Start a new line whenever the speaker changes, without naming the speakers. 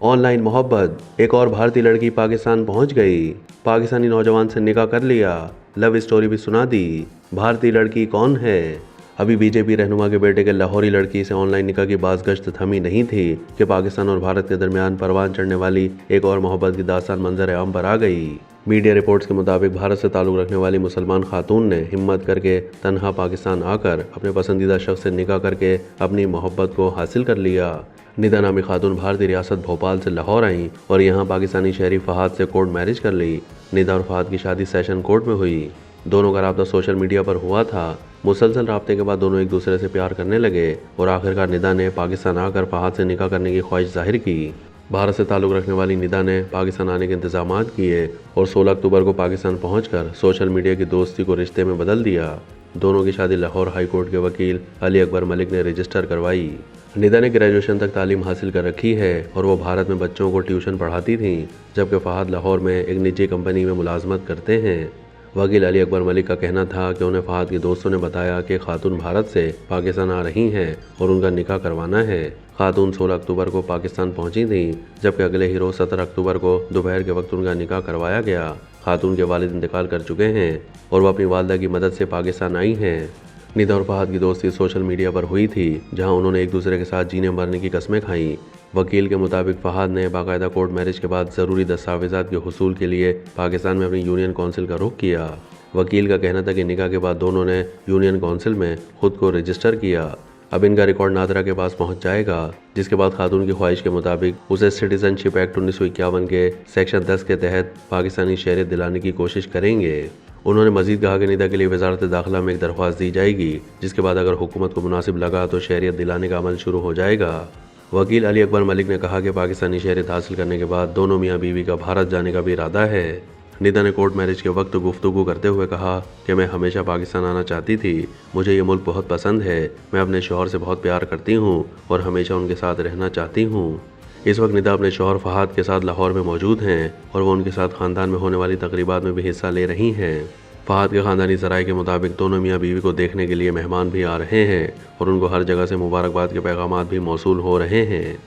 On line मोहब्बत, एक और भारतीय लड़की पाकिस्तान पहुंच गई। पाकिस्तानी नौजवान से निकाह कर लिया, लव स्टोरी भी सुना दी। भारतीय लड़की कौन है? अभी बीजेपी रहनुमा के बेटे के लाहौरी लड़की से ऑनलाइन निकाह की बाज़गश्त थमी नहीं थी कि पाकिस्तान और भारत के दरमियान परवान चढ़ने वाली एक और मोहब्बत की दास्तान मंजर आम पर आ गई। मीडिया रिपोर्ट्स के मुताबिक भारत से ताल्लुक़ रखने वाली मुसलमान खातून ने हिम्मत करके तन्हा पाकिस्तान आकर अपने पसंदीदा शख्स से निकाह करके अपनी मोहब्बत को हासिल कर लिया। निदा नामी खातून भारतीय रियासत भोपाल से लाहौर आईं और यहाँ पाकिस्तानी शहरी फहाद से कोर्ट मैरिज कर ली। निदा और फहाद की शादी सेशन कोर्ट में हुई। दोनों का राब्ता सोशल मीडिया पर हुआ था। मुसलसल राब्ते के बाद दोनों एक दूसरे से प्यार करने लगे और आखिरकार निदा ने पाकिस्तान आकर फहाद से निकाह करने की ख्वाहिश जाहिर की। भारत से ताल्लुक़ रखने वाली निदा ने पाकिस्तान आने के इंतजाम किए और 16 अक्टूबर को पाकिस्तान पहुंचकर सोशल मीडिया की दोस्ती को रिश्ते में बदल दिया। दोनों की शादी लाहौर हाई कोर्ट के वकील अली अकबर मलिक ने रजिस्टर करवाई। निदा ने ग्रेजुएशन तक तालीम हासिल कर रखी है और वो भारत में बच्चों को ट्यूशन पढ़ाती थीं, जबकि फहाद लाहौर में एक निजी कंपनी में मुलाजमत करते हैं। वकील अली अकबर मलिक का कहना था कि उन्हें फहाद के दोस्तों ने बताया कि खातून भारत से पाकिस्तान आ रही हैं और उनका निकाह करवाना है। खातून 16 अक्टूबर को पाकिस्तान पहुंची थीं, जबकि अगले ही रोज़ 17 अक्टूबर को दोपहर के वक्त उनका निकाह करवाया गया। खातून के वालिद इंतकाल कर चुके हैं और वो अपनी वालदा की मदद से पाकिस्तान आई हैं। निदा और फहाद की दोस्ती सोशल मीडिया पर हुई थी, जहां उन्होंने एक दूसरे के साथ जीने मरने की कस्में खाईं। वकील के मुताबिक फहाद ने बाकायदा कोर्ट मैरिज के बाद ज़रूरी दस्तावेज़ात के हुसूल के लिए पाकिस्तान में अपनी यूनियन काउंसिल का रुख किया। वकील का कहना था कि निकाह के बाद दोनों ने यूनियन काउंसिल में खुद को रजिस्टर किया। अब इनका रिकॉर्ड नादरा के पास पहुंच जाएगा, जिसके बाद खातून की ख्वाहिश के मुताबिक उसे सिटीजनशिप एक्ट 1951 के सेक्शन 10 के तहत पाकिस्तानी शहरियत दिलाने की कोशिश करेंगे। उन्होंने मजीद कहा कि निदा के लिए वजारत दाखिला में एक दरख्वास्त दी जाएगी, जिसके बाद अगर हुकूमत को मुनासिब लगा तो शहरियत दिलाने का अमल शुरू हो जाएगा। वकील अली अकबर मलिक ने कहा कि पाकिस्तानी शहरियत हासिल करने के बाद दोनों मियाँ बीवी का भारत जाने का भी इरादा है। निदा ने कोर्ट मैरिज के वक्त गुफ्तगू करते हुए कहा कि मैं हमेशा पाकिस्तान आना चाहती थी, मुझे ये मुल्क बहुत पसंद है, मैं अपने शौहर से बहुत प्यार करती हूँ और हमेशा उनके साथ रहना चाहती हूँ। इस वक्त निदा अपने शौहर फहाद के साथ लाहौर में मौजूद हैं और वो उनके साथ ख़ानदान में होने वाली तकरीबात में भी हिस्सा ले रही हैं। फहाद के ख़ानदानी ज़राए के मुताबिक दोनों मियाँ बीवी को देखने के लिए मेहमान भी आ रहे हैं और उनको हर जगह से मुबारकबाद के पैगामात भी मौसूल हो रहे हैं।